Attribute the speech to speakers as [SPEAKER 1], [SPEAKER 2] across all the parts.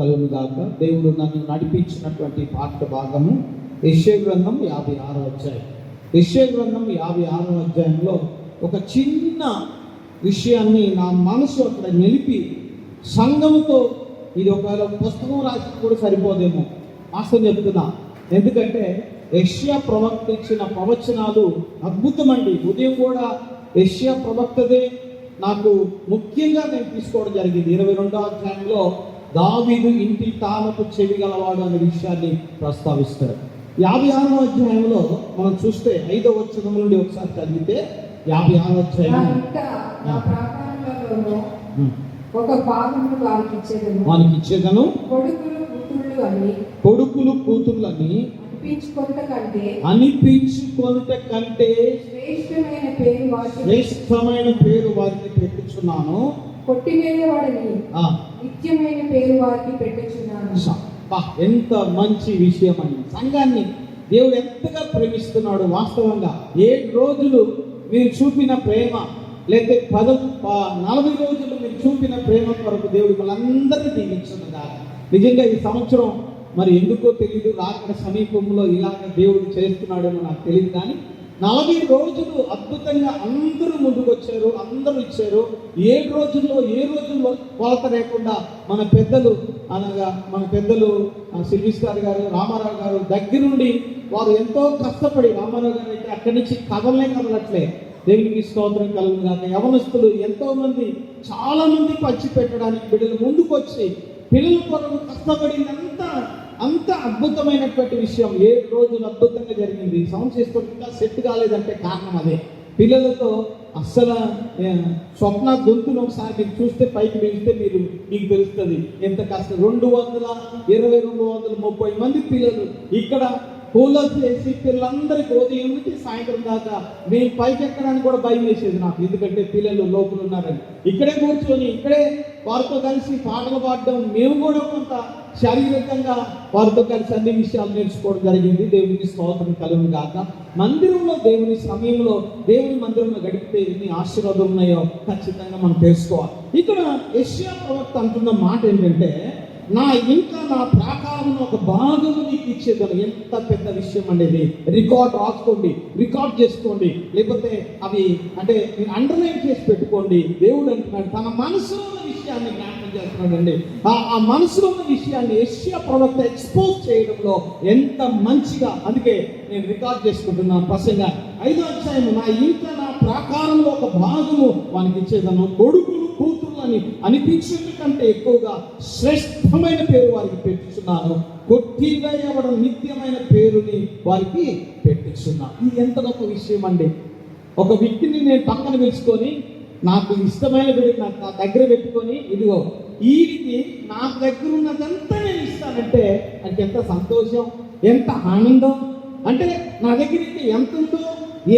[SPEAKER 1] కలుగును గాక. దేవుడు నన్ను నడిపించినటువంటి పాఠ భాగము యెషయా గ్రంథం 56వ అధ్యాయం. యెషయా గ్రంథం 56వ అధ్యాయంలో ఒక చిన్న విషయాన్ని నా మనసు అక్కడ నిలిపి సంఘముతో, ఇది ఒకవేళ పుస్తకం రాసి కూడా సరిపోదేమో మాస్టర్ చెప్తున్నా. ఎందుకంటే యెషయా ప్రవక్త ఇచ్చిన ప్రవచనాలు అద్భుతమండి. ఉదయం కూడా యెషయా ప్రవక్తదే నాకు ముఖ్యంగా నేను తీసుకోవడం జరిగింది. 22వ అధ్యాయంలో దావీదు ఇంటి తాళపు చెవి గలవాడు అనే విషయాన్ని ప్రస్తావిస్తాడు. 56వ అధ్యాయంలో మనం చూస్తే 5వ వచనం నుండి ఒకసారి చదివితే 56వ అధ్యాయం
[SPEAKER 2] ఒక భాగమును
[SPEAKER 1] వానికి ఇచ్చేదను, కొడుకులు కూతుళ్ళు అని అనిపించుకొనుట కంటే శ్రేష్టమైన పేరు వారికి పెట్టుచున్నాను.
[SPEAKER 2] కొట్టివేయవాడని నిత్యమైన పేరు వారికి పెట్టుచున్నాను.
[SPEAKER 1] ఎంత మంచి విషయం అండి. సంఘాన్ని దేవుడు ఎంతగా ప్రేమిస్తున్నాడు. వాస్తవంగా 7 రోజులు మీరు చూపిన ప్రేమ, లేకపోతే 40 రోజులు మీరు చూపిన ప్రేమ కొరకు దేవుడు మనందరినీ దీవించునుగా. నిజంగా ఈ సంవత్సరం మరి ఎందుకో తెలియదు, రాకడ సమీపంలో ఇలాగ దేవుడు చేస్తున్నాడేమో నాకు తెలియదు, కానీ 40 రోజులు అద్భుతంగా అందరూ ముందుకు వచ్చారు, అందరూ ఇచ్చారు. 7 రోజుల్లో కొలత లేకుండా మన పెద్దలు అనగా మన పెద్దలు సిల్విస్టార్ గారు, రామారావు గారు దగ్గరుండి వారు ఎంతో కష్టపడి, రామారావు గారు అయితే అక్కడి నుంచి కదలట్లే. దేవునికి స్తోత్రం కలుగును గాక. యవనస్తులు ఎంతో మంది, చాలా మంది పంచి పెట్టడానికి బిడ్డలు ముందుకు వచ్చి పిల్లల కొరకు అంత అద్భుతమైనటువంటి విషయం. 7 రోజులు అద్భుతంగా జరిగింది. సౌండ్ సిస్టమ్ ఇంకా సెట్ కాలేదంటే కారణం అదే. పిల్లలతో అస్సలు స్వప్న గొంతును ఒకసారి మీరు చూస్తే పైకి వెళ్తే మీకు తెలుస్తుంది ఎంత కష్టం. 230 మంది పిల్లలు ఇక్కడ కూలర్స్ వేసి పిల్లలందరికీ ఉదయం నుంచి సాయంత్రం దాకా మేము పైకి ఎక్కడానికి కూడా భయం వేసేది నాకు. ఎందుకంటే పిల్లలు లోపల ఉన్నారని ఇక్కడే కూర్చొని ఇక్కడే వారితో కలిసి పాటలు పాడడం, మేము కూడా కొంత శారీరకంగా వారితో కలిసి అన్ని విషయాలు నేర్చుకోవడం జరిగింది. దేవునికి స్తోత్రం కలుగును గాక. మందిరంలో దేవుని సమయంలో దేవుని మందిరంలో గడిపితే ఎన్ని ఆశీర్వాదాలు ఉన్నాయో ఖచ్చితంగా మనం తెలుసుకోవాలి. ఇక్కడ యెషయా ప్రవక్త అంటున్న మాట ఏంటంటే, నా ప్రాకారమును ఒక భాగము నీకు ఇచ్చేదాను. ఎంత పెద్ద విషయం అనేది రికార్డ్ చేసుకోండి, లేకపోతే అవి అంటే మీరు అండర్లైన్ చేసి పెట్టుకోండి. దేవుడు అంటున్నాడు తన మనసులో ఉన్న విషయాన్ని జ్ఞాపకం చేస్తున్నాడండి. ఆ మనసులో ఉన్న విషయాన్ని యెషయా ప్రవక్త ఎక్స్పోజ్ చేయడంలో ఎంత మంచిగా, అందుకే నేను రికార్డ్ చేసుకుంటున్నాను ప్రసంగా. 5వ అధ్యాయం, నా ప్రాకారంలో ఒక భాగము వానికి ఇచ్చేదాను, కొడుకులు కూతురు అని అనిపించే కంటే ఎక్కువగా శ్రేష్టమైన పేరు వారికి పెట్టుచున్నాను, కొట్టివేయబడిన నిత్యమైన పేరుని వారికి పెట్టుచున్నాను. ఇది ఎంత గొప్ప విషయం అండి. ఒక వ్యక్తిని నేను పక్కన పిలుచుకొని నాకు ఇష్టమైన వీడికి నాకు నా దగ్గర పెట్టుకొని, ఇదిగో వీడికి నాకు దగ్గర ఉన్నదంతా నేను ఇస్తానంటే నాకు ఎంత సంతోషం, ఎంత ఆనందం. అంటే నా దగ్గర ఎంత ఉందో,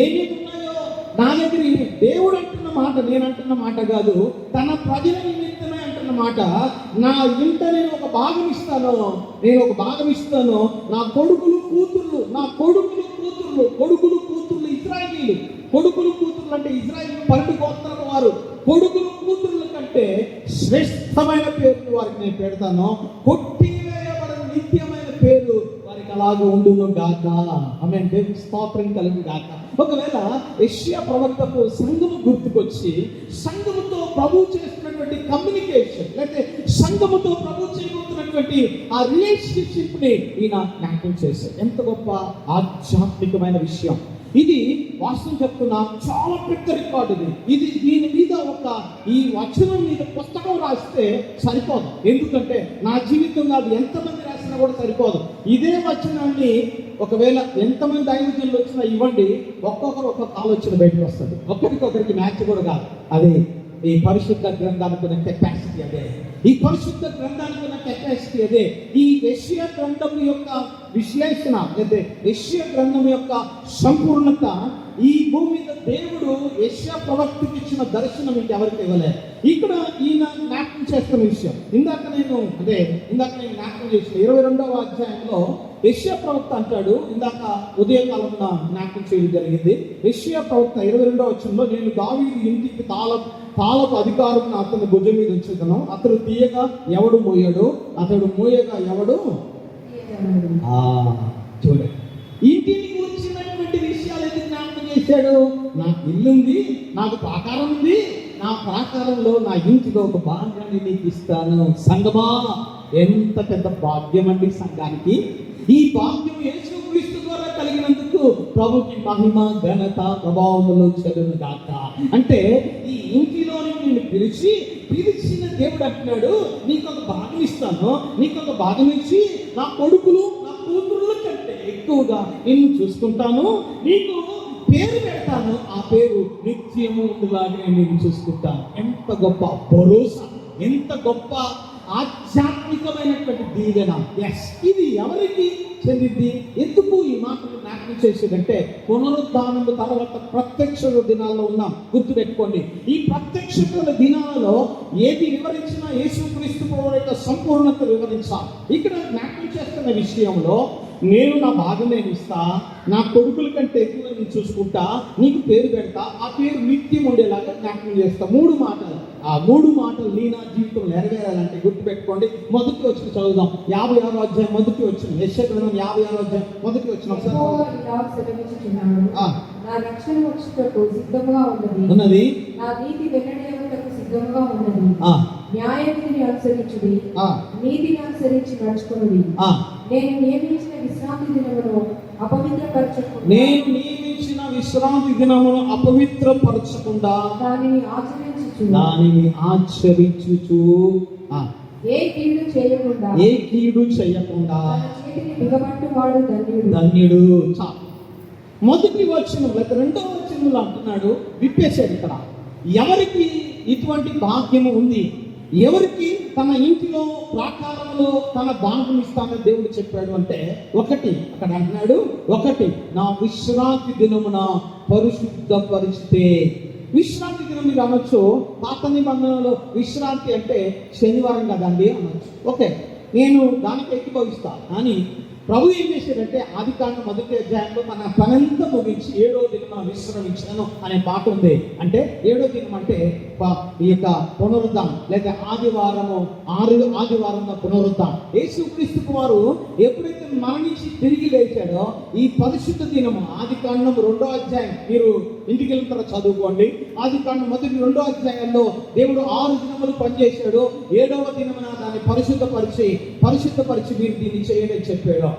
[SPEAKER 1] ఏమేమి ఉన్నాయో నా దగ్గర. దేవుడు అంటున్న మాట, నేను అంటున్న మాట కాదు, తన ప్రజల నిమిత్తమే అంటున్న మాట. నా ఇంట నేను ఒక భాగం ఇస్తాను. నా కొడుకులు కూతుర్లు ఇశ్రాయేలీలు. కొడుకులు కూతుర్లు అంటే ఇశ్రాయేలు 12 గోత్రాల వారు. కొడుకులు కూతుర్ల కంటే శ్రేష్టమైన పేరు వారికి నేను పెడతాను, కొట్టివేయబడిన నిత్యమైన పేరు వారికి అలాగే ఉండును గాక. ఆమేన్. దేవునికి స్తోత్రం కలుగును గాక. ఒకవేళ యెషయా ప్రవక్తకు సంఘము గుర్తుకొచ్చి సంఘముతో ప్రభు చేస్తున్నటువంటి కమ్యూనికేషన్, లేకపోతే సంఘముతో ప్రభు చేయబోతున్నటువంటి ఆ రిలేషన్షిప్ ని ఈయన జ్ఞాపకం చేశారు. ఎంత గొప్ప ఆధ్యాత్మికమైన విషయం ఇది. వాస్తవం చెప్తున్నా, చాలా పెద్ద రికార్డు ఇది. దీని మీద ఈ వచనం మీద పుస్తకం రాస్తే సరిపోదు. ఎందుకంటే నా జీవితంలో అది ఎంతమంది రాసినా కూడా సరిపోదు. ఇదే వచనాన్ని ఒకవేళ ఎంతమంది దైవజనులు వచ్చినా ఇవ్వండి, ఒక్కొక్కరు ఒక్కొక్క ఆలోచన బయటకు వస్తుంది. ఒకరికొకరికి మ్యాచ్ కూడా కాదు. అదే ఈ పరిశుద్ధ గ్రంథానికి ఉన్న కెపాసిటీ అదే. ఈ యెషయా గ్రంథం యొక్క విశ్లేషణ, లేదా యెషయా గ్రంథం యొక్క సంపూర్ణత ఈ భూమి మీద దేవుడు యెషయా ప్రవక్తకి ఇచ్చిన దర్శనం ఇంకెవరికి ఇవ్వలేదు. ఇక్కడ ఈయన జ్ఞాపకం చేస్తున్న విషయం ఇందాక నేను జ్ఞాపకం చేసిన 22వ అధ్యాయంలో యెషయా ప్రవక్త అంటాడు. ఇందాక ఉదయకాలంలో జ్ఞాపకం చేయడం జరిగింది. యెషయా ప్రవక్త 22వ వచనంలో, నేను దావీదు ఇంటికి తాళపు అధికారం అతని భుజం మీద ఉంచుతాను. అతడు తీయగా ఎవడు మోయడు, అతడు మోయగా ఎవడు. చూడండి, ఇంటిని గురించినటువంటి విషయాలు ఎందుకు జ్ఞాపకం చేశాడు? నాకు ఇల్లు ఉంది, నాకు ప్రాకారం ఉంది, నా ప్రాకారంలో నా ఇంటిలో ఒక భాగాన్ని నీకు ఇస్తాను. సంగమా, ఎంత పెద్ద భాగ్యం అండి సంఘానికి. ఈ భాగ్యం యేసుక్రీస్తు ద్వారా కలిగినందుకు ప్రభుకి మహిమ ఘనత ప్రభావములు చెల్లును గాక. అంటే ఈ ఇంటిలోని నేను పిలిచిన దేవుడు అంటున్నాడు, నీకు ఒక భాగం ఇస్తాను, నీకు ఒక భాగం ఇచ్చి నా కొడుకులు నా కూతురుల కంటే ఎక్కువగా నిన్ను చూసుకుంటాను, నీకు పేరు పెడతాను, ఆ పేరు నిత్యము ఉండులాగా నేను చూసుకుంటాను. ఎంత గొప్ప భరోసా, ఎంత గొప్ప ఆధ్యాత్మికమైనటువంటి దీవెన. ఇది ఎవరికి చెందింది? ఎందుకు ఈ మాటలు జ్ఞాపకం చేసేదంటే, పునరుద్ధానము తర్వాత ప్రత్యక్ష దినాల్లో ఉన్నాం. గుర్తుపెట్టుకోండి, ఈ ప్రత్యక్ష దినాలలో ఏది వివరించినా యేసుక్రీస్తు ప్రభువు యొక్క సంపూర్ణత వివరించాలి. ఇక్కడ జ్ఞాపకం చేస్తున్న విషయంలో, నేను నా భాగం నేను ఇస్తా, నా కొడుకుల కంటే ఎక్కువ నేను చూసుకుంటా, నీకు పేరు పెడతా, ఆ పేరు నిత్యం ఉండేలాగా జ్ఞాపకం చేస్తా. 3 మాటలు. ఆ 3 మాటలు నీ నా జీవితం నెరవేరాలంటే గుర్తుపెట్టుకోండి. మొదటి వచ్చిన చదువుదాం. 56వ అధ్యాయం మొదటి వచ్చిన, యెషయా గ్రంథం 56వ అధ్యాయం మొదటి వచ్చిన.
[SPEAKER 2] నా రక్షణ వచ్చుటకు సిద్ధంగా
[SPEAKER 1] ఉన్నది,
[SPEAKER 2] నా నీతి వెల్లడేయుటకు సిద్ధంగా ఉన్నది. న్యాయవిధిని అనుసరించుడి, నీతిని అనుసరించి నడుచుకున్నది. నేను నియమించిన విశ్రాంతి దినమును అపవిత్రపరచకుండా దానిని ఆచరించుచు ఏ కీడు చేయకుండా బిగబట్టువాడు
[SPEAKER 1] ధన్యుడు. మొదటి వచనం లేక 2వ వచనంలో అంటున్నాడు, విప్పేశాడు ఇక్కడ. ఎవరికి ఇటువంటి భాగ్యము ఉంది? ఎవరికి తన ఇంటిలో ప్రాకారంలో తన భాగం ఇస్తానని దేవుడు చెప్పాడు అంటే, ఒకటి అక్కడ అంటున్నాడు, ఒకటి నా విశ్రాంతి దినమున పరిశుద్ధపరిస్తే. విశ్రాంతి దినం మీరు అనొచ్చు, పాత నిబంధనలో విశ్రాంతి అంటే శనివారం కదండి అనొచ్చు. ఓకే, నేను దానికి ఏకీభవిస్తాను. కానీ ప్రభు ఏం చేశాడంటే, ఆదికాండం 1వ అధ్యాయంలో తన పనంతా ముగించి 7వ దినం విశ్రమించాను అనే మాట ఉంది. అంటే 7వ దినం అంటే ఈ యొక్క పునరుద్ధానం లేక ఆదివారము, 6 ఆదివారంలో పునరుద్ధానం. యేసుక్రీస్తు వారు ఎప్పుడైతే మరణించి తిరిగి లేచాడో ఈ పరిశుద్ధ దినము, ఆదికాండం 2వ అధ్యాయం మీరు ఇంటికి వెళ్ళిన తర్వాత చదువుకోండి. ఆదికాండం 2వ అధ్యాయంలో దేవుడు 6 దినములు పనిచేశాడు, 7వ దినమున దాన్ని పరిశుద్ధపరిచి మీరు దీన్ని చేయడం చెప్పాడు.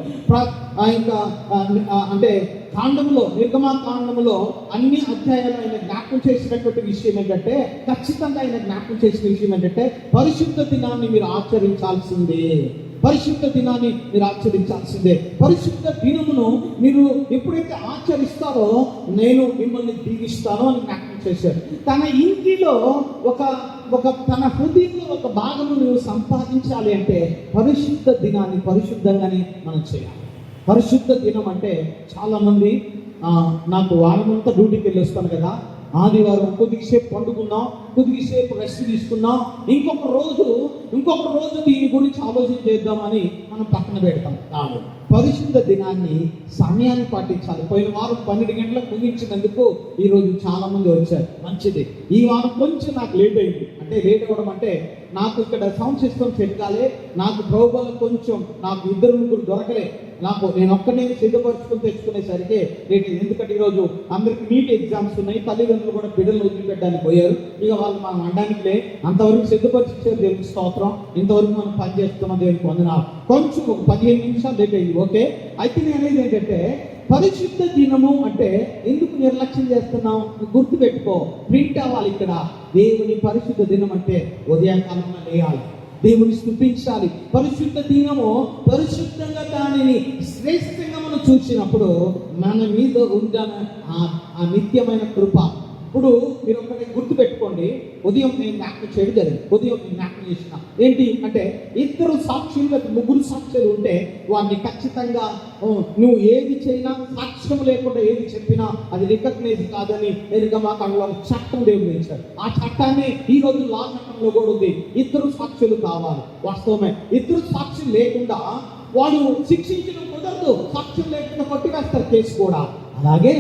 [SPEAKER 1] అంటే కాండములో, నిర్గమా కాండములో అన్ని అధ్యాయాలు ఆయన జ్ఞాపకం చేసినటువంటి విషయం ఏంటంటే, ఖచ్చితంగా ఆయన జ్ఞాపకం చేసిన విషయం ఏంటంటే, పరిశుద్ధ దినాన్ని మీరు ఆచరించాల్సిందే. పరిశుద్ధ దినాన్ని మీరు ఆచరించాల్సిందే. పరిశుద్ధ దినమును మీరు ఎప్పుడైతే ఆచరిస్తారో నేను మిమ్మల్ని దీవిస్తాను అని జ్ఞాపకం చేశారు. తన ఇంటిలో తన హృదయంలో ఒక భాగము నువ్వు సంపాదించాలి అంటే పరిశుద్ధ దినాన్ని పరిశుద్ధంగానే మనం చేయాలి. పరిశుద్ధ దినం అంటే చాలామంది నాకు వారమంతా డ్యూటీకి వెళ్ళి వస్తాను కదా, ఆదివారం కొద్దిసేపు పండుకున్నాం, కొద్దిసేపు రెస్ట్ తీసుకున్నాం, ఇంకొక రోజు దీని గురించి ఆలోచన చేద్దామని మనం పక్కన పెడతాం. కాదు, పరిశుద్ధ దినాన్ని సమయాన్ని పాటించాలి. పోయిన వారం 12 గంటలకు ముగించినందుకు ఈరోజు చాలా మంది వచ్చారు, మంచిది. ఈ వారం కొంచెం నాకు లేట్ అయింది. అంటే లేట్ అవ్వడం అంటే నాకు ఇక్కడ సౌండ్ సిస్టమ్ సెట్ కాలే, నాకు ప్రోగ్రాం కొంచెం నాకు 2-3 దొరకలే. నేను ఒక్కనే సిద్ధపరచుకొని తెచ్చుకునేసరికి లేట్. ఎందుకంటే ఈరోజు అందరికి నీట్ ఎగ్జామ్స్ ఉన్నాయి, తల్లిదండ్రులు కూడా బిడ్డలు వదిలిపెట్టడానికి పోయారు. ఇక వాళ్ళు మనం అనడానికిలే, అంతవరకు సిద్ధపరిచారు దేవునికి స్తోత్రం. ఇంతవరకు మనం పని చేస్తున్నాం దేవునికి వందనాలు. కొంచెం ఒక 15 నిమిషాలు లేట్ అయింది. ఓకే, అయితే నేను అనేది ఏంటంటే, పరిశుద్ధ దినము అంటే ఎందుకు నిర్లక్ష్యం చేస్తున్నాం? గుర్తుపెట్టుకో, ప్రింట్ అవ్వాలి. ఇక్కడ దేవుని పరిశుద్ధ దినం అంటే ఉదయకాలంలో లేయాలి, దేవుని స్తుతించాలి. పరిశుద్ధ దినము పరిశుద్ధంగా దానిని శ్రేష్టంగా మనం చూసినప్పుడు మన మీద ఉన్న ఆ నిత్యమైన కృప. ఇప్పుడు మీరు ఒకటి గుర్తుపెట్టుకోండి, ఉదయం నేను జ్ఞాపకం చేయడం జరిగింది. ఉదయం నేను జ్ఞాపకం చేసిన ఏంటి అంటే, 2 సాక్షులు 3 సాక్షులు ఉంటే వారిని ఖచ్చితంగా నువ్వు ఏది చేసినా సాక్ష్యం లేకుండా ఏది చెప్పినా అది రికగ్నైజ్ కాదని నిర్గమా కాండంలో చట్టం దేవుడు ఇచ్చాడు. ఆ చట్టాన్ని ఈ రోజు లా చట్టంలో కూడా ఉంది. 2 సాక్షులు కావాలి. వాస్తవమే, 2 సాక్షులు లేకుండా వాడు శిక్షించడం కుదరదు. సాక్ష్యం లేకుండా కొట్టివేస్తారు కేసు కూడా. అలాగే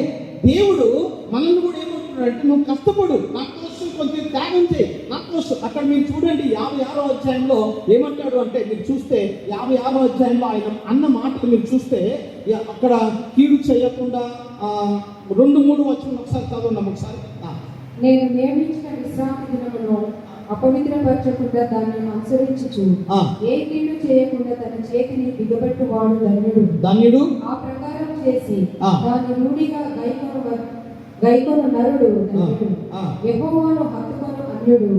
[SPEAKER 1] దేవుడు మనల్ని కూడా ఏమంటున్నాడంటే, నువ్వు కష్టపడు, నా కోసం కొంచెం త్యాగం చేయి నా కోసం. అక్కడ మీరు చూడండి 56వ అధ్యాయంలో ఏమంటాడు అంటే, మీరు చూస్తే 56వ అధ్యాయంలో ఆయన అన్న మాటలు మీరు చూస్తే అక్కడ కీడు చేయకుండా 2-3 వచనం ఒకసారి చదవండి ఒకసారి.
[SPEAKER 2] నేను నియమించిన విశ్రాంతి దినమును అపవిత్రపరచకుండా దాన్ని అనుసరించుచు ఏ కీడు చేయకుండా తన చేతిని బిగబెట్టువాడు ధన్యుడు. ఆ ప్రకారం చేసి దాన్ని రూఢిగా గైకొను నరుడు ధన్యుడు. యెహోవాను హత్తుకొను అన్యుడు.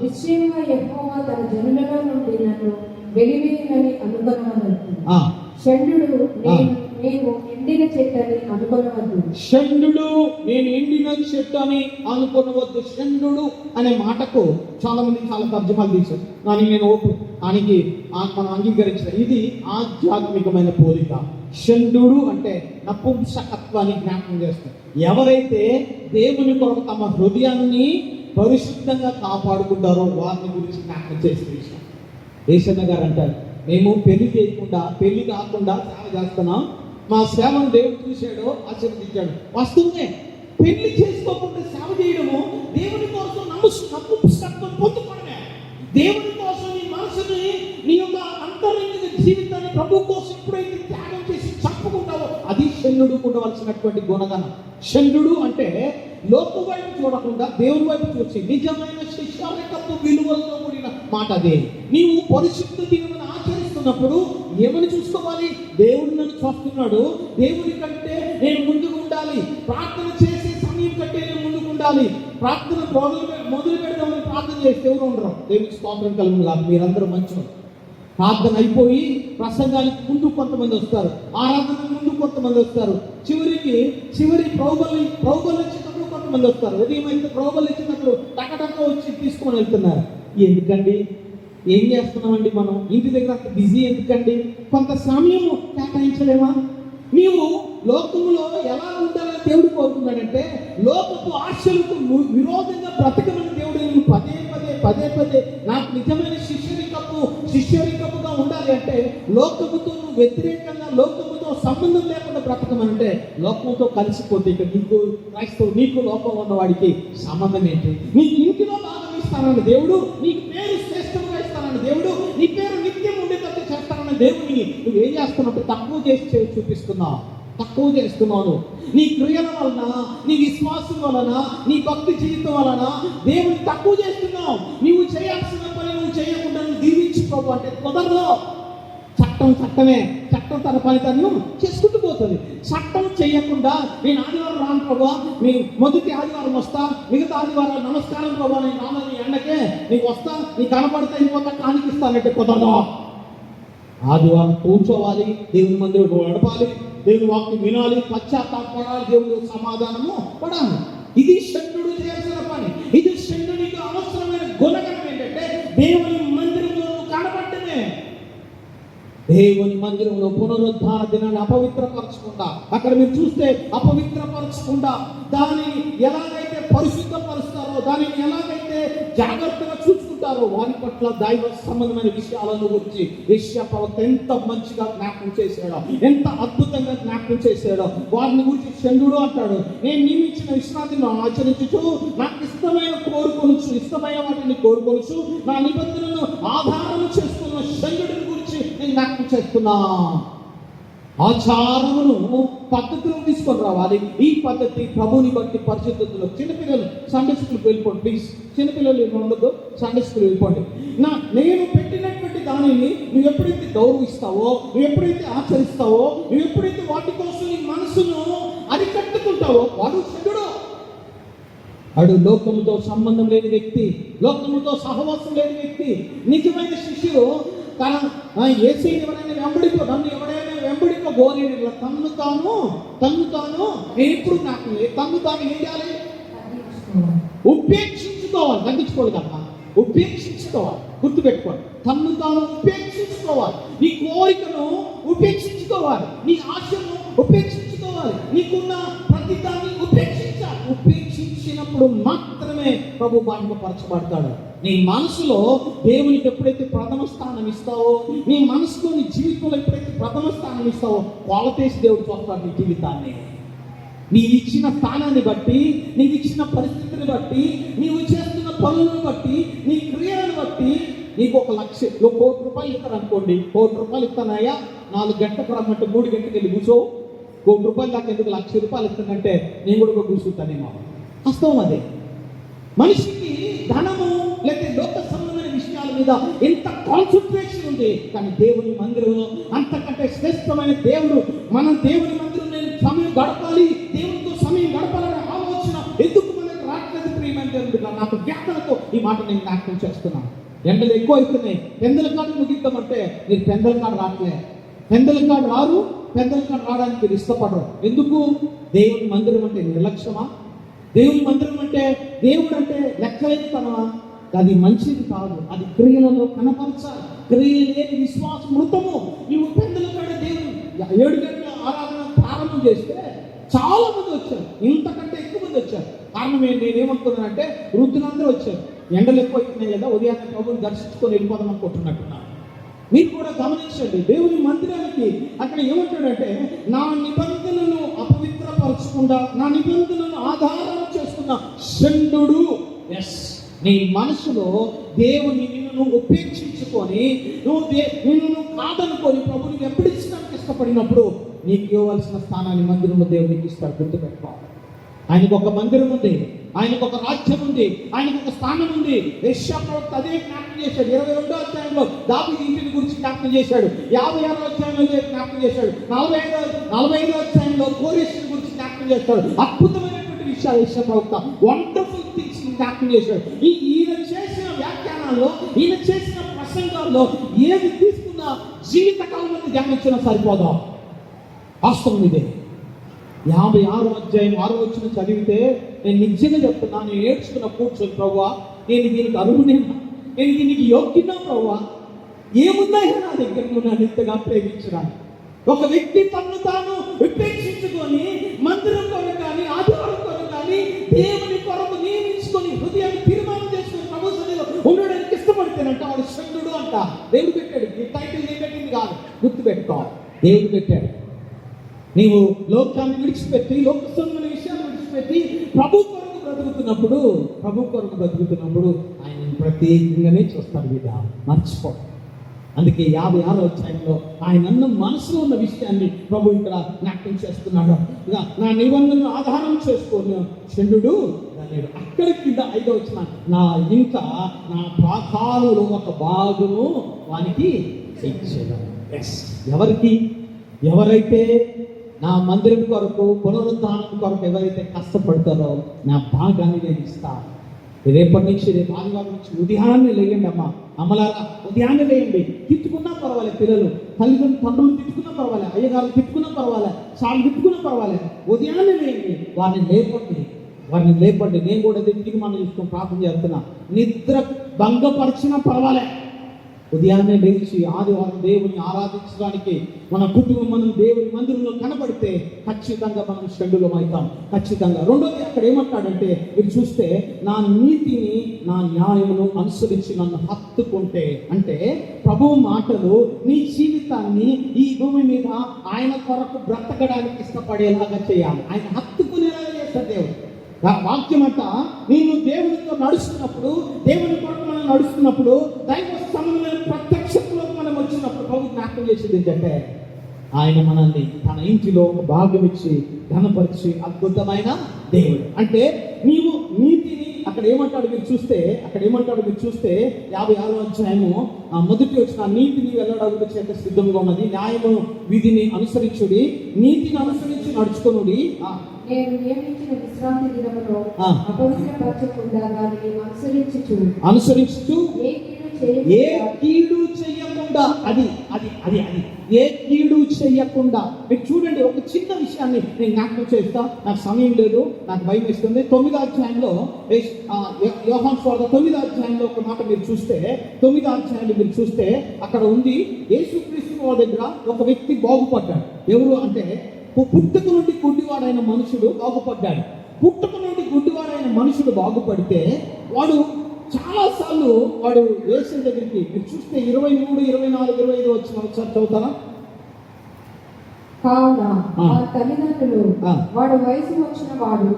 [SPEAKER 2] నిశ్చయంగా యెహోవా తన జనులలో నుండి నన్ను వెలివేయనని అనుకొనవద్దు. షండు నేను ఎండిన చెట్టని అనుకొనవద్దు.
[SPEAKER 1] షండు నేను ఎండిన చెట్టు అని అనుకొనవద్దు. షండు అనే మాటకు చాలా మంది చాలా తర్జుమాలు తీశారు. కానీ నేను ఆయనకి మనం అంగీకరించిన ఇది ఆధ్యాత్మికమైన పోలిక. షండు అంటే నపుంసకత్వాన్ని జ్ఞాపకం చేస్తారు. ఎవరైతే దేవుని కొరకు తమ హృదయాన్ని పరిశుద్ధంగా కాపాడుకుంటారో వారిని గురించి జ్ఞాపకం చేసే విషయం. ఏసన్న గారు అంటారు, మేము పెళ్లి చేయకుండా పెళ్లి కాకుండా సేవ చేస్తున్నాం, మా సేవను దేవుడు చూశాడు, ఆశీర్వదించాడు. వాస్తవమే, పెళ్లి చేసుకోకుండా సేవ చేయడము దేవుని కోసం నపుంసకత్వం పొందుకోవడమే. దేవుని కోసం నీ మనసుని, నీ యొక్క అంతరంగిక జీవితాన్ని ప్రభు కోసం ఎప్పుడైతే త్యాగం చేసి చంపుకుంటావో అది షండు ఉండవలసినటువంటి గుణగణం. షండు అంటే లోకు వైపు చూడకుండా దేవుని వైపు చూసి నిజమైన శిష్యానికత్వ విలువలతో కూడిన మాట అదే. నీవు పరిశుద్ధ దినమును ఆచరిస్తున్నప్పుడు ఏమని చూసుకోవాలి? దేవుడు నన్ను చూస్తున్నాడు, దేవుని కంటే నేను ముందుకు ఉండాలి, ప్రార్థన చేసే సమయం కంటే నేను ముందుకు ఉండాలి. ప్రార్థన మొదలు పెడదామని ప్రార్థన చేస్తే ఎవరు ఉండరు. దేవునికి స్తోత్రం కలుగును కాదు. మీరందరూ మంచివారు. ప్రార్థన అయిపోయి ప్రసంగానికి ముందు కొంతమంది వస్తారు, ఆరాధన ముందు కొంతమంది వస్తారు, చివరి ప్రౌబలు ఇచ్చినప్పుడు కొంతమంది వస్తారు. ఉదయం అయితే ప్రౌబలు ఇచ్చినప్పుడు టకటక వచ్చి తీసుకొని వెళ్తున్నారు. ఎందుకండి? ఏం చేస్తున్నామండి మనం? ఇంటి దగ్గర అంత బిజీ ఎందుకండి? కొంత సమయం కేటాయించలేమా? నీవు లోకములో ఎలా ఉండాలని దేవుడు కోరుతున్నాడంటే, లోకపు ఆశలకు విరోధంగా బ్రతకమని దేవుడు నేను పదే నాకు నిజమైన శిష్యరికపుగా ఉండాలి అంటే లోకముతో నువ్వు వ్యతిరేకంగా, లోకముతో సంబంధం లేకుండా బ్రతకమంటే లోకంతో కలిసిపోతే ఇక నీకు లోకంలో ఉన్నవాడికి సంబంధం ఏంటి? నీకు ఇంటిలో భాగం ఇస్తానన్న దేవుడు, నీకు పేరు శ్రేష్టంగా ఇస్తానన్న దేవుడు, నీ పేరు నిత్యం ఉండేటట్టు చేస్తానన్న దేవుడిని నువ్వేం చేస్తున్నప్పుడు తక్కువ చేసి చూపిస్తున్నావు. నీ క్రియల వలన, నీ విశ్వాసం వలన, నీ భక్తి జీవితం వలన దేవుని తక్కువ చేస్తున్నావు. నీవు చేయాల్సిన పని నువ్వు చేయకుండా నువ్వు దీవించుకోవు అంటే కుదరదు. చట్టం తన పని తను చేసుకుంటూ పోతుంది. చట్టం చేయకుండా నేను ఆదివారం రాను ప్రభా, మీ మొదటి ఆదివారం వస్తా, మిగతా ఆదివారం నమస్కారం ప్రభా, నేను రాను, నీ ఎండకే నీకు వస్తా, నీ కనపడితే ఇంకొక కానికిస్తానంటే కుదరదు. ఆదివారం కూర్చోవాలి, దేవుని మందిరంలో నడపాలి, దేవుని వాక్యం వినాలి, పశ్చాత్తాపడాలి, దేవుడు సమాధానము పడాలి. ఇది షండు చేయాల్సిన పని. ఇది షండునికి అవసరమైన గుణగణం ఏంటంటే దేవుని మందిరంలో కనపడటమే. దేవుని మందిరంలో పునరుద్ధాన దినాన్ని అపవిత్రపరచకుండా, అక్కడ మీరు చూస్తే అపవిత్రపరచకుండా దానిని ఎలాగైతే పరిశుద్ధపరుస్తారో, దానిని ఎలాగైతే జాగ్రత్తగా చూసుకుంటారో వారి పట్ల దైవ సంబంధమైన విషయాలను గురించి యెషయా ప్రవక్త ఎంత మంచిగా జ్ఞాపకం చేశాడో, ఎంత అద్భుతంగా జ్ఞాపకం చేశాడో. వారిని గురించి షండు అంటాడు, నేను నియమించిన విశ్రాంతిని ఆచరించుచు నాకు ఇష్టమైన వాటిని కోరుకొనుచు నా నిబంధనను ఆధారం చేసుకున్న షండుని గురించి నేను జ్ఞాపకం చేస్తున్నా. ఆచారమును పద్ధతులను తీసుకొని రావాలి. ఈ పద్ధతి ప్రభుని బట్టి పరిశుద్ధతలో. చిన్నపిల్లలు సండే స్కూల్కి వెళ్ళిపోండి ప్లీజ్. చిన్నపిల్లలు ఉండదు, సండే స్కూల్ వెళ్ళిపోండి. నేను పెట్టినటువంటి దానిని నువ్వు ఎప్పుడైతే గౌరవిస్తావో, నువ్వు ఎప్పుడైతే ఆచరిస్తావో, నువ్వు ఎప్పుడైతే వాటి కోసం నీ మనసును అరికట్టుకుంటావో వాడు చెడుడు. వాడు లోకముతో సంబంధం లేని వ్యక్తి, లోకముతో సహవాసం లేని వ్యక్తి. నిజమైన శిష్యుడు తన యేసుని నన్ను ఎవరైనా వెంబడిపోగోరేడు తన్ను తాను నేను ఎప్పుడు నాకు తన్ను తాను ఏం చేయాలి? ఉపేక్షించుకోవాలి. తగ్గించుకోవాలి కదా, ఉపేక్షించుకోవాలి. గుర్తుపెట్టుకోవాలి, తన్ను తాను ఉపేక్షించుకోవాలి. నీ కోరికను ఉపేక్షించుకోవాలి, నీ ఆశను ఉపేక్షించుకోవాలి, నీకున్న ప్రతి దాన్ని ఉపేక్షించాలి. ఉపేక్షించినప్పుడు మాత్రమే ప్రభు మహిమపరచబడతాడు. నీ మనసులో దేవునికి ఎప్పుడైతే ప్రథమ స్థానం ఇస్తావో, నీ మనసులో నీ జీవితంలో ఎప్పుడైతే ప్రథమ స్థానం ఇస్తావో, కొలతేసి దేవుడు చూస్తాడు నీ జీవితాన్ని. నీవు ఇచ్చిన స్థానాన్ని బట్టి, నీవు ఇచ్చిన పరిస్థితిని బట్టి, నీవు చేస్తున్న పనులను బట్టి, నీ క్రియలను బట్టి నీకు 1 లక్ష, నువ్వు 1 కోటి రూపాయలు ఇస్తాను అనుకోండి. 1 కోటి రూపాయలు ఇస్తానయ్యా, 4 గంటలకు రమ్మంటే 3 గంటలకు వెళ్ళి కూర్చో. 1 కోటి రూపాయలు దాకా ఎందుకు 1,00,000 రూపాయలు ఇస్తానంటే నేను కూడా కూర్చుంటానేమో. వాస్తవం అదే. మనిషికి ధనము లేకపోతే లోక సంబంధమైన విషయాల మీద ఎంత కాన్సన్ట్రేషన్ ఉంది, కానీ దేవుని మందిరంలో అంతకంటే శ్రేష్టమైన దేవుడు. మనం దేవుని మందిరంలో సమయం గడపాలి, దేవునితో సమయం గడపాలనే ఆలోచన ఎందుకు మనకు రాట్లేదు ప్రియమైన దేవుడు? నాకు వ్యాఖ్యలతో ఈ మాట నేను జ్ఞాపకం చేస్తున్నాను. ఎండలు ఎక్కువ అవుతున్నాయి. పెందల కాడు ముగిద్దామంటే మీరు పెందల కాడు రావట్లే. పెందల కాడు రారు, పెందల కాడు రావడానికి మీరు ఇష్టపడరు. ఎందుకు? దేవుని మందిరం అంటే నిర్లక్ష్యమా? దేవుని మందిరం అంటే దేవుడు అంటే లెక్కలెత్తనమా? అది మంచిది కాదు. అది క్రియలలో కనపరచాలి. క్రియ లేని విశ్వాసం మృతము. నువ్వు పెందల కాడ దేవుడు 7 గంటల ఆరాధన ప్రారంభం చేస్తే చాలా మంది వచ్చారు, ఇంతకంటే ఎక్కువ మంది వచ్చారు. కారణం ఏంటి? నేనేమనుకున్నానంటే వృద్ధులందరూ వచ్చారు. ఎండలు ఎక్కువ అవుతున్నాయి కదా, ఉదయాన్నే ప్రభుని దర్శించుకొని వెళ్ళిపోదాం అనుకుంటున్నట్టున్నాను. మీరు కూడా గమనించండి, దేవుని మందిరానికి అక్కడ ఏమంటాడంటే, నా నిబంధనలను అపవిత్రపరచకుండా నా నిబంధనలను ఆధారం చేసుకున్న షండు. ఎస్, నీ మనసులో దేవుని నిన్ను ఉపేక్షించుకొని నిన్ను కాదనుకొని ప్రభునికి ఎప్పుడు ఇష్టడానికి ఇష్టపడినప్పుడు నీకు ఇవ్వవలసిన స్థానాన్ని మందిరంలో దేవునికి ఇస్తాడు. గుర్తుపెట్టుకోవాలి. ఆయనకు ఒక మందిరం ఉంది, ఆయనకు ఒక రాజ్యం ఉంది, ఆయనకు ఒక స్థానం ఉంది. యెషయా ప్రవక్త అదే జ్ఞాపకం చేశాడు. 22వ అధ్యాయంలో దావీదు ఇంటిని గురించి జ్ఞాపకం చేశాడు. 56వ అధ్యాయంలో జ్ఞాపకం చేశాడు. 45వ అధ్యాయంలో కోరేషుని గురించి జ్ఞాపకం చేస్తాడు. అద్భుతమైనటువంటి విషయాలు యెషయా ప్రవక్త వండర్ఫుల్ థింగ్స్ జ్ఞాపకం చేశాడు. ఈయన చేసిన వ్యాఖ్యానాల్లో, ఈయన చేసిన ప్రసంగాల్లో ఏది తీసుకున్నా జీవితకాలం మంది ధ్యానించినా సరిపోదాం. వాస్తవం ఇదే. 56వ అధ్యాయం 6వ వచనం చదివితే నేను నిజంగా చెప్తున్నా, నేను ఏడ్చుకున్న కూర్చొని, ప్రభువా నేను దీనికి అర్హునేనా, నేను దీనికి యోగ్యనా ప్రభువా, ఏమున్నాయో నా దగ్గర నన్ను ఇంతగా ప్రేమించడానికి. ఒక వ్యక్తి తన్ను తాను ఉపేక్షించుకొని మందిరం కొరకు కానీ ఆదివారం కొరకు కానీ దేవుని కొరకు నియమించుకొని హృదయాన్ని తీర్మానం చేసుకుని ప్రభు సన్నిధిలో ఉండడానికి ఇష్టపడితేనంట వాడు షండు అంట. దేవుడు పెట్టాడు. ఈ టైటిల్ నేను పెట్టింది కాదు, గుర్తుపెట్టుకోవాలి. దేవుడు పెట్టాడు. నీవు లోకాన్ని విడిచిపెట్టి, లోక సంబంధమైన విషయాన్ని విడిచిపెట్టి ప్రభు కొరకు బ్రతుకుతున్నప్పుడు ఆయన ప్రత్యేకంగానే చూస్తాడు. బిడ్డ మర్చిపో. అందుకే 56వ అధ్యాయంలో ఆయన అన్న మనసులో ఉన్న విషయాన్ని ప్రభు ఇక్కడ జ్ఞాపకం చేస్తున్నాడు. ఇక నా నిబంధనను ఆధారం చేసుకొని షండు అన్నాడు. అక్కడ కింద 5వ వచనం, నా ఇంకా నా పాకాలలో ఒక భాగము వానికి ఇచ్చేదాను. ఎవరికి? ఎవరైతే నా మందిరం కొరకు, పునరుద్ధానం కొరకు ఎవరైతే కష్టపడతారో నా భాగాన్ని నేను ఇస్తాను. రేపటి నుంచి, రేపు ఆదివారం నుంచి ఉదయాన్నే లేయండి అమ్మా, అమ్మలారా ఉదయాన్నే లేయండి. తిట్టుకున్నా పర్వాలేదు, పిల్లలు తండ్రులు తిట్టుకున్నా పర్వాలేదు, అయ్యగారు తిట్టుకున్నా పర్వాలేదు, సార్లు తిట్టుకున్నా పర్వాలేదు, ఉదయాన్నే లేయండి. వారిని లేపండి. నేను కూడా తిరిగి మనం చూసుకొని ప్రార్థన చేస్తున్నా. నిద్ర భంగపరిచినా పర్వాలేదు, ఉదయాన్నే లేచి ఆదివారం దేవుని ఆరాధించడానికి మన కుటుంబం మనం దేవుని మందిరంలో కనబడితే ఖచ్చితంగా మనం షండులం అవుతాం. ఖచ్చితంగా. రెండోది అక్కడ ఏమంటాడంటే, మీరు చూస్తే నా నీతిని, నా న్యాయమును అనుసరించి నన్ను హత్తుకుంటే, అంటే ప్రభువు మాటలు నీ జీవితాన్ని ఈ భూమి మీద ఆయన కొరకు బ్రతకడానికి ఇష్టపడేలాగా చేయాలి. ఆయన హత్తుకునేలాగా చేస్తాడు దేవుడు. వాక్యం అంట, నేను దేవునితో నడుస్తున్నప్పుడు, దేవుని కొరకు మనం నడుస్తున్నప్పుడు, దైవ సంబంధమైన ప్రత్యక్షతలో మనం వచ్చినప్పుడు ప్రభు జ్ఞాపకం చేసేది ఏంటంటే, ఆయన మనల్ని తన ఇంటిలో ఒక భాగం ఇచ్చి ఘనపరిచి అద్భుతమైన దేవుడు. అంటే నీవు నీతిని అక్కడ ఏమంటాడు మీరు చూస్తే 56వ అధ్యాయము మొదటి వచ్చిన, నీతిని వెళ్ళడానికి చేత సిద్ధంగా ఉన్నది, న్యాయము విధిని అనుసరించుడి, నీతిని అనుసరించి నడుచుకొనుడి.
[SPEAKER 2] నేను నియమించిన విశ్రాంతి దినములో అపవిత్రపరచకుండా దానిని అనుసరించుచు ఏ కీడు చేయకుండా, అది ఏ కీడు చేయకుండా. మీరు చూడండి, ఒక చిన్న విషయాన్ని నేను జ్ఞాపకం చేస్తా, నాకు సమయం లేదు, నాకు భయం వేస్తుంది. 9వ అధ్యాయంలో యోహాను సువార్త 9వ అధ్యాయంలో ఒక మాట మీరు చూస్తే, 9వ అధ్యాయంలో మీరు చూస్తే అక్కడ ఉంది, యేసుక్రీస్తు వారి దగ్గర ఒక వ్యక్తి బాగుపడ్డాడు. ఎవరు అంటే, పుట్టుక నుండి గుడ్డివాడైన మనుషుడు బాగుపడ్డాడు. పుట్టుక నుండి గుడ్డివాడైన మనుషుడు బాగుపడితే వాడు చాలాసార్లు వాడు యేసు దగ్గరికి, మీరు చూస్తే 23, 24, 25 వచ్చిన ఒకసారి చదువుతారా? కావున తల్లిదండ్రులు వాడు వయసు వచ్చిన వాడు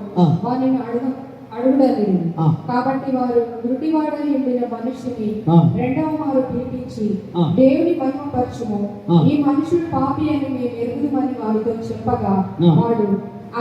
[SPEAKER 2] వారిని అడుగుడలేదు.
[SPEAKER 1] ఆ.
[SPEAKER 2] కాబట్టి వారు గురుడివాడై ఉండిన మనిషిని
[SPEAKER 1] ఆ.
[SPEAKER 2] రెండవ మారు పిలిపించి
[SPEAKER 1] ఆ.
[SPEAKER 2] దేవుని మహిమపరచుము,
[SPEAKER 1] ఆ.
[SPEAKER 2] ఈ మనుషుడు పాపి అని మేము ఎరుగుదమని వారితో చెప్పగా
[SPEAKER 1] ఆ.
[SPEAKER 2] వాడు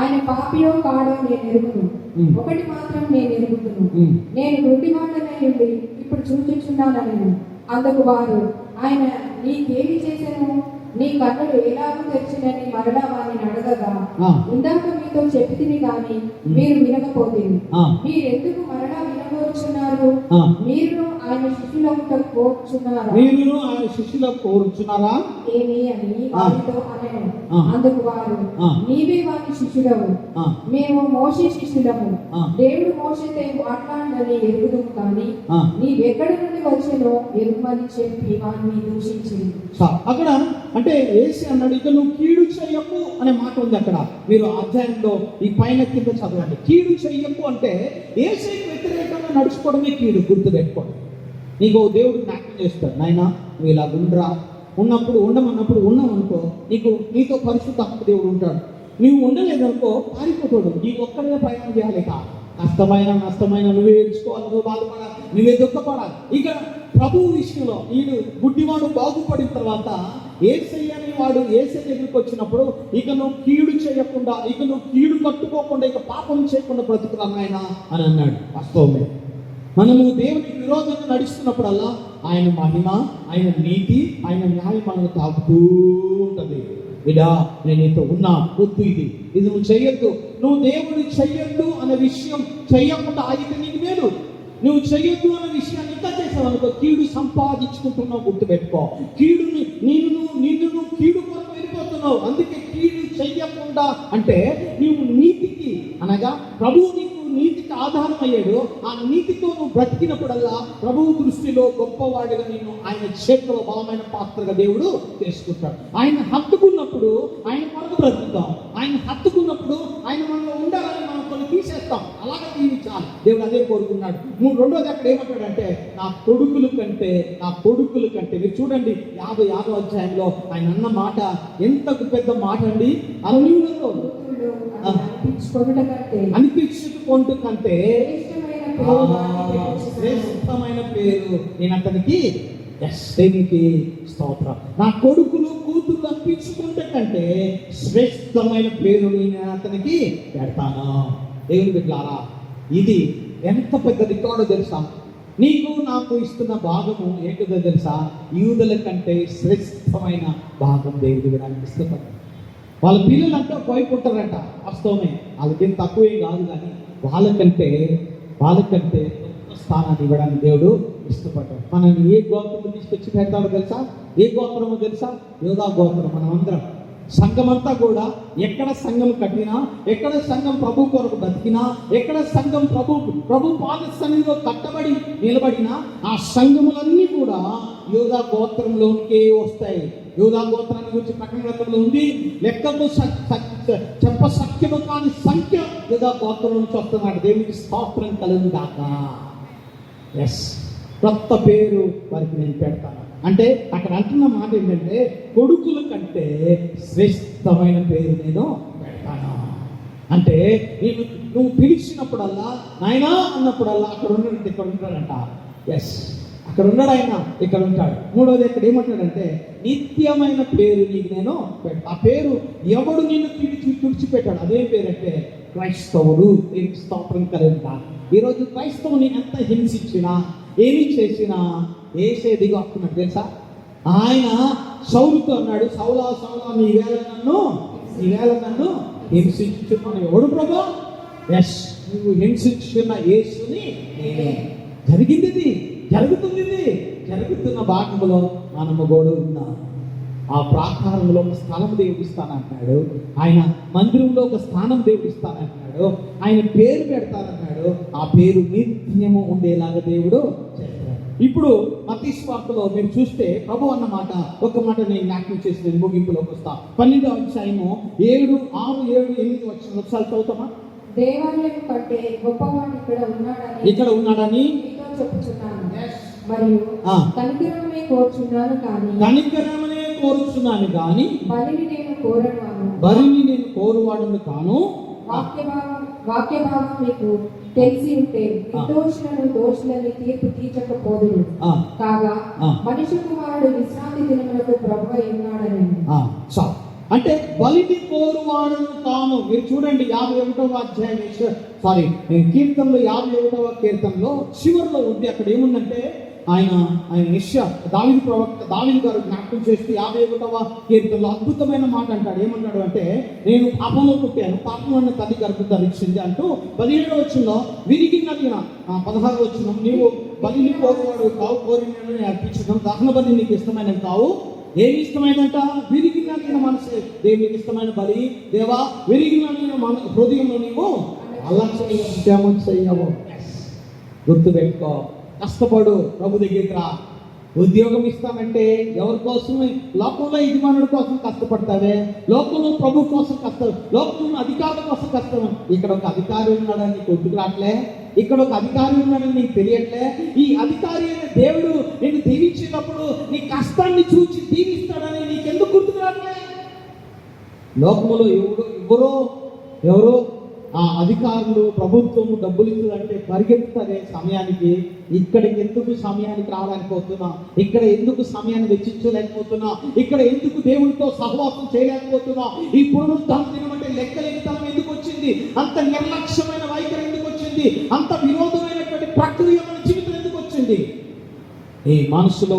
[SPEAKER 2] ఆయన పాపియో కాడో నేను ఎరుగును,
[SPEAKER 1] ఉమ్.
[SPEAKER 2] ఒకటి మాత్రం నేను ఎరుగుదును,
[SPEAKER 1] ఉమ్.
[SPEAKER 2] నేను గురుడివాడనై ఉండి ఇప్పుడు చూచుచున్నానని. అందుకు వారు ఆయన నీకేమి చేశాను, నీ కన్నులు ఎలాగో తెరిచినని మరలా వారిని అడగగా
[SPEAKER 1] ఆ.
[SPEAKER 2] ఇందాక మీతో చెప్పితిని గాని మీరు వినకపోతుంది,
[SPEAKER 1] ఆ.
[SPEAKER 2] మీరెందుకు మరలా వినబోచున్నారు,
[SPEAKER 1] ఆ.
[SPEAKER 2] మీరు ఆయన శిష్యులకు కోరుచున్నారా,
[SPEAKER 1] మీరును ఆయన శిష్యులకు కోరుచున్నారా
[SPEAKER 2] ఏమి అని వారితో అనెను.
[SPEAKER 1] ఆ.
[SPEAKER 2] అందుకు వారు
[SPEAKER 1] ఆ.
[SPEAKER 2] నీవే వారి శిష్యుడవు,
[SPEAKER 1] ఆ.
[SPEAKER 2] మేము మోషే శిష్యులము,
[SPEAKER 1] ఆ.
[SPEAKER 2] దేవుడు మోషేతో మాట్లాడని ఎరుగుదుము కానీ
[SPEAKER 1] ఆ.
[SPEAKER 2] నీవెక్కడి నుండి వచ్చేనో ఎరుగుమని చెప్పి వారిని దూషించింది.
[SPEAKER 1] అక్కడ అంటే యేసు అన్నాడు, ఇక నువ్వు కీడు చెయ్యకు అనే మాట ఉంది అక్కడ. మీరు అధ్యాయంలో ఈ పైన కింద చదవండి. కీడు చెయ్యకు అంటే యేసుకి వ్యతిరేకంగా నడుచుకోవడమే కీడు. గుర్తుపెట్టుకోండి. నీకు దేవుడు జ్ఞాపకం చేస్తాడు, నాయనా నువ్వు ఇలా ఉండరా, ఉన్నప్పుడు ఉండమన్నప్పుడు ఉన్నామనుకో, నీతో పరిశుద్ధాత్మ దేవుడు ఉంటాడు. నువ్వు ఉండలేదనుకో పారిపోతాడు. నీకు ఒక్కడే ప్రయాణం చేయాలి. కష్టమైన నష్టమైన నువ్వే ఏడ్చుకోవాలి, నువ్వు బాధపడాలి, నువ్వే దుఃఖపడాలి. ఇక ప్రభువు విషయంలో వీడు గుడ్డివాడు బాగుపడిన తర్వాత యేసయ్యని వాడు యేసయ్య దగ్గరికి వచ్చినప్పుడు ఇక నువ్వు కీడు చేయకుండా, ఇక నువ్వు కీడు కట్టుకోకుండా, ఇక పాపం చేయకుండా బ్రతుకురా నాయనా అని అన్నాడు. వాస్తవమే. మనము దేవునికి విరోధంగా నడుస్తున్నప్పుడల్లా ఆయన మహిమ, ఆయన నీతి, ఆయన న్యాయం మనల్ని తాకుతూ ఉంటుంది. ఇదా నేను నీతో ఉన్నా, వద్దు ఇది నువ్వు చెయ్యొద్దు, నువ్వు దేవుడు చెయ్యొద్దు అనే విషయం చెయ్యకుండా ఆగితే నీకు మేలు. నువ్వు చెయ్యొద్దు అనే విషయాన్ని ఇంకా చేసావు అనుకో, కీడు సంపాదించుకుంటున్నావు. గుర్తుపెట్టుకో, కీడుని నిన్ను కీడు కొరకు వెళ్ళిపోతున్నావు. అందుకే కీడు చెయ్యకుండా అంటే నీవు నీతికి అనగా ప్రభువు నీకు నీతికి ఆధారం అయ్యాడు. ఆ నీతితో నువ్వు బ్రతికినప్పుడల్లా ప్రభువు దృష్టిలో గొప్పవాడిగా నిన్ను ఆయన చేతిలో బలమైన పాత్రగా దేవుడు చేసుకుంటాడు. ఆయన హత్తుకున్నప్పుడు ఆయన కొరకు బ్రతుకుతాం. ఆయన హత్తుకున్నప్పుడు ఆయన మనలో ఉండాలని మనం కొన్ని తీసేస్తాం. అలాగే జీవించాలి. దేవుడు అదే కోరుకున్నాడు. రెండోది అక్కడ ఏమంటాడంటే నా కొడుకుల కంటే మీరు చూడండి 50 అధ్యాయంలో ఆయన అన్న మాట ఎంత పెద్ద మాట అండి. అన్యులలో అనిపించుకుంటూ కంటే శ్రేష్టమైన పేరు నేను అతనికి దేవునికి స్తోత్రం. నా కొడుకులు కూతురు అనిపించుకుంటే కంటే శ్రేష్టమైన పేరు నేను అతనికి పెడతాను. దేవుని బిడ్డలారా, ఇది ఎంత పెద్ద రికార్డు తెలుసా? నీకు నాకు ఇస్తున్న భాగము ఏంటిదో తెలుసా? యూదుల కంటే శ్రేష్టమైన భాగం దేవుడు ఇవ్వడానికి ఇష్టపడ్డాడు. వాళ్ళ పిల్లలంతా పోయిపోతారంట. వాస్తవమే, వాళ్ళకేం తక్కువే కాదు, కానీ వాళ్ళకంటే గొప్ప స్థానాన్ని ఇవ్వడానికి దేవుడు ఇష్టపడ్డాడు. మనల్ని ఏ గోత్రము తీసుకొచ్చి పెడతాడో తెలుసా? ఏ గోత్రమో తెలుసా? యోధా గోత్రం. మనం అందరం సంఘమంతా కూడా ఎక్కడ సంఘం కట్టినా, ఎక్కడ సంఘం ప్రభు కొరకు బతికినా, ఎక్కడ సంఘం ప్రభు పాద సన్నిధిలో కట్టబడి నిలబడినా ఆ సంఘములన్నీ కూడా యోధా గోత్రంలోనికే వస్తాయి. యోధా గోత్రాన్ని గురించి ప్రకటన గ్రంథంలో ఉంది. లెక్కకు చెప్పశక్యము కాని సంఖ్య యోధా గోత్రం నుంచి వస్తున్నాడు. దేవునికి స్తోత్రం కలుగును గాక. ఎస్, కొత్త పేరు వారికి నేను పెడతాను అంటే అక్కడ అంటున్న మాట ఏంటంటే కొడుకుల కంటే శ్రేష్టమైన పేరు నేను పెడతాను. అంటే నువ్వు పిలిచినప్పుడల్లా నాయనా అన్నప్పుడల్లా అక్కడ ఉన్నాడంటే ఇక్కడ ఉంటాడంట. ఎస్, అక్కడ ఉన్నాడు ఆయన, ఇక్కడ ఉంటాడు. మూడోది ఇక్కడ ఏమంటాడంటే నిత్యమైన పేరు నీకు నేను పెడతా. ఆ పేరు ఎవడు నిన్ను తుడిచిపెట్టాడు. అదే పేరు అంటే క్రైస్తవుడు. దీనికి స్తోత్రం కలుగుతా. ఈరోజు క్రైస్తవుని ఎంత హింసించినా ఏమి చేసినా ఏసే దిగు వస్తున్నాడు తెలుసా? ఆయన సౌలుతో అన్నాడు, సౌలా నీవేళ నన్ను హింసించున్నాను. ఎవడు ప్రభా? ఎస్, నువ్వు హింసించున్న యేసుని నేనే. జరుగుతున్న భాగంలో మనము కూడా ఉన్నాం. ఆ ప్రాకారంలో ఒక స్థలం దేవుడిస్తానంటున్నాడు. ఆయన మందిరంలో ఒక స్థానం దేవుడిస్తానంటున్నాడు. ఆయన పేరు పెడతానంటున్నాడు. ఆ పేరు నిత్యము ఉండేలాగా దేవుడు చేస్తాడు. ఇప్పుడు మత్తయి సువార్తలో మీరు చూస్తే ప్రభు అన్న మాట, ఒక మాట నేను జ్ఞాపకం చేసిన ముగింపులోకి వస్తా. 12వ అధ్యాయము 7, 6, 7, 8 వచ్చిన ఒకసారి చదువుతామా?
[SPEAKER 2] దేవాలయం కంటే గొప్పవాడు ఇక్కడ ఉన్నాడని మీతో చెప్పుచున్నాను. మరియు కనికరమే కోరుచున్నాను కానీ బలిని నేను కోరువాడను కాను. వాక్య భాగం మీకు తెలిసి ఉంటే నిర్దోషులను దోషులని తీర్పు తీర్చకపోదురు కాగా మనిషి కుమారుడు విశ్రాంతి దినములకు ప్రభువై ఉన్నాడని.
[SPEAKER 1] చాలు. అంటే బలిని కోరువాడును తాను. మీరు చూడండి 51వ అధ్యాయం సారీ కీర్తనలో 51వ కీర్తనలో చివరిలో ఉంది. అక్కడ ఏముందంటే ఆయన యెషయా దావీదు ప్రవక్త దావీదు గారు జ్ఞాపకం చేస్తే 51వ కీర్తనలో అద్భుతమైన మాట అంటాడు. ఏమంటాడు అంటే, నేను పాపంలో పుట్టాను, పాపం నన్ను తల్లి గర్భం ధరించింది అంటూ 17వ వచనంలో విరిగి నలిగిన 16వ వచనం, నీవు బలిని కోరువాడు కావు, కోరినని అర్పించడం దహన బలి నీకు ఇష్టమైనది కావు. ఏమి ఇష్టమైనట? విరిగి నలిగిన మనసే దేవునికి ఇష్టమైన బలి. దేవా, విరిగి నలిగిన హృదయంలో నీవు అలక్ష్యం చెయ్యవు. గుర్తుపెట్టుకో, కష్టపడు, ప్రభు దగ్గరికి రా. ఉద్యోగం ఇస్తామంటే ఎవరి కోసమే? లోకంలో యజమానుడి కోసం కష్టపడతావే, లోకంలో ప్రభు కోసం లోకంలో అధికారుల కోసం కష్టం. ఇక్కడ ఒక అధికారి ఉన్నాడని నీకు ఒడ్డుకు రావట్లే, ఇక్కడ ఒక అధికారి ఉన్నాడని నీకు తెలియట్లే. ఈ అధికారి అయిన దేవుడు నేను దీవించేటప్పుడు నీ కష్టాన్ని చూసి దీవిస్తాడని నీకెందుకు గుర్తుకు రావట్లే? లోకంలో ఎవరో ఆ అధికారులు ప్రభుత్వము డబ్బులు ఇస్తుందంటే పరిగెత్తుతారే సమయానికి. ఇక్కడికి ఎందుకు సమయానికి రావలేకపోతున్నా? ఇక్కడ ఎందుకు సమయాన్ని వెచ్చించలేకపోతున్నా? ఇక్కడ ఎందుకు దేవునితో సహవాసం చేయలేకపోతున్నా? ఈ పునరుద్ధరణ దినం అంటే లెక్కలెక్కతనం ఎందుకు వచ్చింది? అంత నిర్లక్ష్యమైన వైఖరి ఎందుకు వచ్చింది? అంత విరోధమైనటువంటి ప్రక్రియ మన జీవితం ఎందుకు వచ్చింది? ఈ మనసులో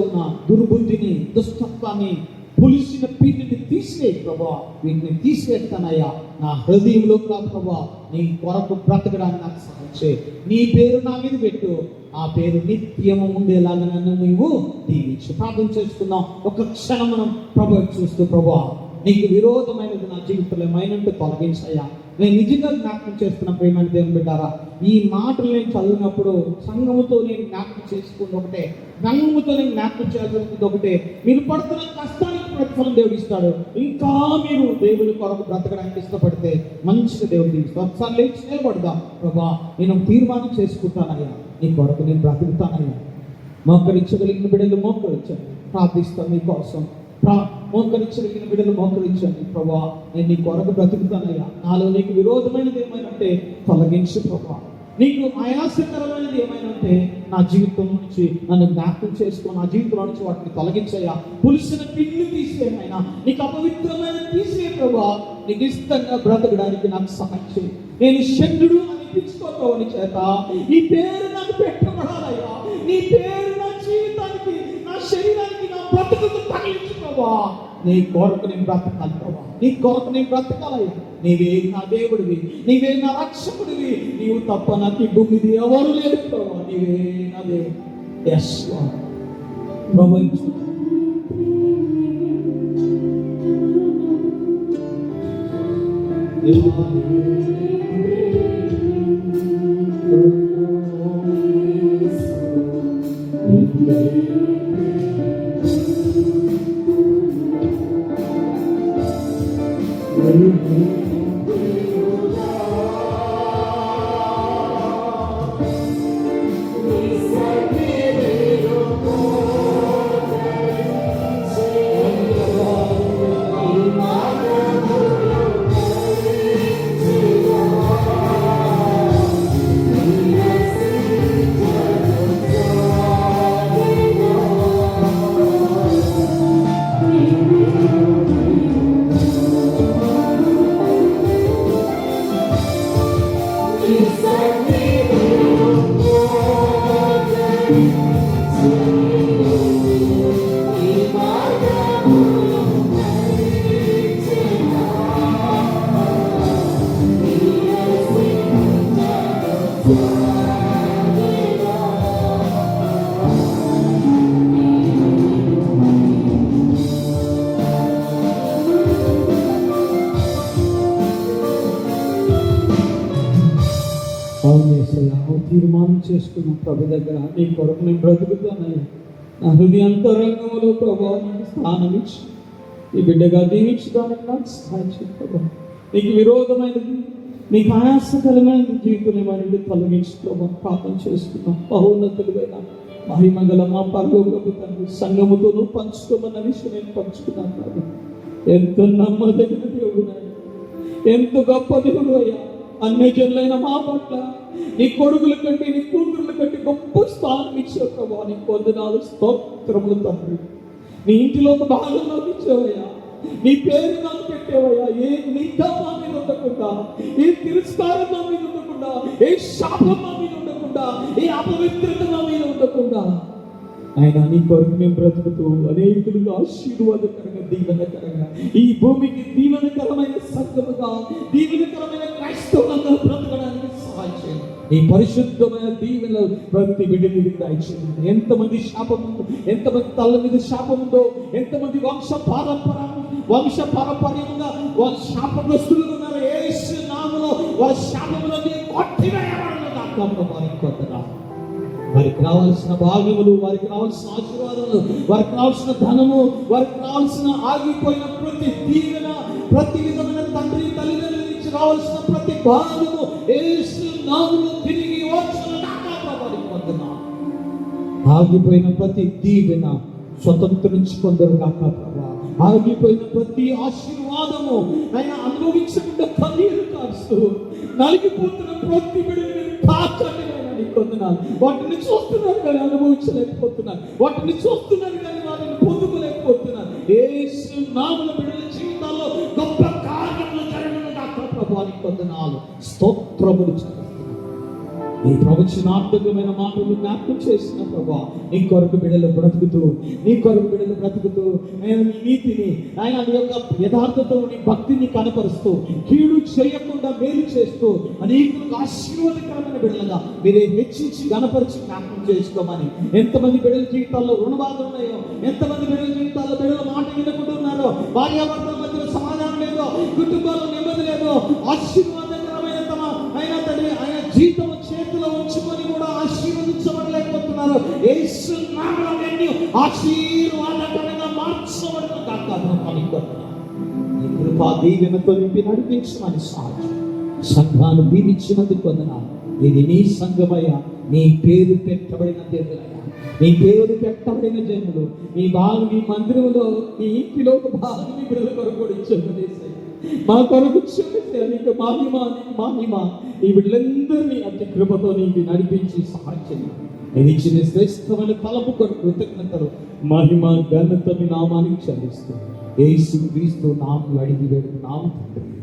[SPEAKER 1] ఉన్న దుర్బుద్ధిని, దుష్టత్వాన్ని, పులిసిన పీటిని తీసివేయి ప్రభా. వీటిని తీసివేస్తానయ్యా. నా హృదయంలో రా ప్రభా. నీ కొరకు బ్రతకడానికి నాకు సహాయం చేయి. నీ పేరు నా మీద పెట్టు. ఆ పేరు నిత్యము ఉండేలాగా నన్ను నీవు దీవించు. ప్రార్థన చేసుకుందాం. ఒక క్షణం మనం ప్రభు చూస్తూ, ప్రభా నీకు విరోధమైనది నా జీవితంలో ఏమైనా తొలగించాయా. నేను నిజంగా జ్ఞాపకం చేస్తున్న ప్రేమని దేవుని బిడ్డారా, ఈ మాటలు నేను చదివినప్పుడు సంఘముతో నేను జ్ఞాపకం చేసుకుంది ఒకటే, సంఘముతో నేను జ్ఞాపకం చేయాల్సింది ఒకటే. మీరు పడుతున్న కష్టానికి ప్రతిఫలం దేవుడు ఇస్తాడు. ఇంకా మీరు దేవుని కొరకు బ్రతకడానికి ఇష్టపడితే మంచిగా దేవుడు తీస్తాడు. ఒకసారి లేచి నిలబడదాం. ప్రభా, నేను తీర్మానం చేసుకుంటానయ్యా, నీ కొరకు నేను బ్రతుకుతానయ్యా. మోకరించగలిగిన బిడ్డలు మోకరించండి. ప్రార్థిస్తాను మీకోసం. మోకరించగలిగిన బిడ్డలు మోకరించండి. ప్రభా, నేను నీ కొరకు బ్రతుకుతానయ్యా. నాలో నీకు విరోధమైనది ఏమైనా తొలగించు ప్రభా. నీకు ఆయాసకరమైనది ఏమైనా నా జీవితం నుంచి నన్ను జ్ఞాపకం చేసుకో. నా జీవితంలో నుంచి వాటిని తొలగించయ్యా. పులిసిన పిల్లి తీసేమైనా, నీకు అపవిత్రమైన తీసే ప్రభా. నీకు ఇష్టంగా బ్రతకడానికి నాకు సహాయం చేయి. నేను శంకరుడు అనిపించుకోవని చేత నీ పేరు నాకు పెట్టబడాలయ్యా. నీ పేరు నా జీవితానికి, నా శరీరానికి, నా బ్రతుకుకు తగిలించు ప్రభా. నీ కొరకు నేను బ్రతకాలి ప్రభా. నీ కొరకు నేను బ్రతకాలయ్యా. నీవే నా దేవుడివి, నీవే నా రక్షకుడివి. నీవు తప్ప నాకు ఈ భూమి మీద ఎవరు లేదు ప్రభా. నీవే నా దేవుడు. ఎస్ ప్రభు. తీర్మానం చేసుకున్న ప్రభు దగ్గర నీ కొరకు నేను బ్రతుకుతానయ్యా. నా హృదయాంతరంగంలో ప్రభావ నీకు స్థానం ఇచ్చి ఈ బిడ్డగా దీవించడానికి నాకు సహాయం చేయ ప్రభావ. నీకు విరోధమైనది, నీకు ఆయాసకరమైనది జీవితం ఏమైనా తొలగించి ప్రభావ ప్రార్థన చేసుకున్నాం. బహున్నతులుగా మహిమగల మా పరలోకపు తండ్రి, సంఘముతో పంచుకోమన్న విషయం నేను పంచుకున్నాను ప్రభు. ఎంతో నమ్మదగిన దేవుడు. ఎంత గొప్ప దేవుడు అయ్యా. అన్యజనులైన మా పట్ల నీ కొడుకుల కంటే నీ కూతురుల కంటే గొప్ప స్థానం ఇచ్చావు ప్రభా. నీ వందనాలు, స్తోత్రములు తండ్రి. నీ ఇంటిలో ఒక భాగం నాకు ఇచ్చావయ్యా. నీ పేరు నాకు పెట్టావయ్యా. ఏ నింద మా మీద ఉండకుండా, ఏ తిరస్కారం మా మీద ఉండకుండా, ఏ శాపం మా మీద ఉండకుండా, ఏ అపవిత్రత మా మీద ఉండకుండా ఆయన నీ కొరకు మేము బ్రతుకుతూ అనేకులుగా ఆశీర్వాదకరంగా, దీవెనకరంగా, ఈ భూమికి దీవెనకరమైన సంఘముగా, దీవెనకరమైన క్రైస్తవులంగా బ్రతకడానికి సహాయం చేయండి. ఈ పరిశుద్ధమైన దీవెన ప్రతి బిడ్డ మీద దయచేయండి. ఎంతమంది శాపము, ఎంతమంది తల్ల మీద శాపం ఉందో, ఎంతమంది వంశ పారంపర్యంగా వారి శాపగ్రస్తులుగా ఉన్నారు. యేసు నామములో వారి శాపములన్నీ కొట్టివేయబడును గాక ప్రభు. వారికి రావాల్సిన భాగములు, వారికి రావాల్సిన ఆశీర్వాదాలు, వారికి రావాల్సిన ధనము, వారికి రావాల్సిన ఆగిపోయిన ప్రతి దీవెన, ప్రతి విధమైన తండ్రి తల్లిదండ్రుల నుంచి రావాల్సిన ప్రతి భాగము యేసు నామములో తిరిగి వచ్చును గాక ప్రభు. ఆగిపోయిన ప్రతి దీవెన స్వతంత్రించుకొందరు గాక ప్రభు. ఆగిపోయిన ప్రతి ఆశీర్వాదము ఆయన అనుభవించకుండా కన్నీరు కారుస్తూ నలిగిపోతున్న ప్రతి బిడ్డని తాకండి. వాటిని చూస్తున్నారు కానీ అనుభవించలేకపోతున్నారు. వాటిని చూస్తున్నారు కానీ వాటిని పొందుకోలేకపోతున్నారు. యేసు నామములో బిడ్డల జీవితాల్లో గొప్ప కార్యములు జరగను గాక ప్రభువానికి వందనాలు, స్తోత్రములు చెల్లిస్తున్నాను. ఈ ప్రవచనాత్మకమైన మాటలు జ్ఞాపకం చేసిన ప్రభా, నీ కొరకు బిడ్డలు బ్రతుకుతూ, నీ కొరకు బిడ్డలు బ్రతుకుతూ ఆయన నీ నీతిని, ఆయన నీ యొక్క యథార్థతో నీ భక్తిని కనపరుస్తూ, కీడు చేయకుండా మేలు చేస్తూ అనేకులకు ఆశీర్వాదకరమైన బిడ్డలుగా మీరే హెచ్చించి గణపరిచి జ్ఞాపకం చేసుకోమని. ఎంతమంది బిడ్డల జీవితాల్లో రుణబాధలు ఉన్నాయో, ఎంతమంది బిడ్డల జీవితాల్లో బిడ్డల మాట వినకుంటున్నారో, భార్యాభర్తల మధ్య సమాధానం లేదో, కుటుంబాల్లో నెమ్మది లేదో, ఆశీర్వాదకరమైన తమ ఆయన తండ్రి ఆయన జీవితం చేతిలో ఉంచుకొని కూడా ఆశీర్వదించబడలేకపోతున్నారు. యేసు నామములో ఆశీర్వాదకరంగా మార్చబడును గాక ప్రభు. నీ కృపా దీవెనతో నింపి నడిపించమని సాక్షి సంఘాన్ని దీవించినందుకు వందనాలు. ఇది నీ సంఘమయ్యా, నీ పేరు పెట్టబడిన దేవులయ్యా, నీ పేరు పెట్టబడిన జనులు, నీ భాగం నీ మందిరంలో, నీ ఇంటిలో ఒక భాగం నీ బిడ్డల కొరకు కూడా ఇచ్చేసి మా కొరకు నీకు మహిమ ఈ బిడ్డలందరినీ అతి కృపతో నీకు నడిపించి సహాయం. నేను ఇచ్చిన శ్రేష్టమైన తలపు కొరకు కృతజ్ఞతలు, మహిమ ఘనత మీ నామానికి చెల్లిస్తూ యేసు క్రీస్తు నామములో అడిగి వేడుకున్నాము తండ్రి.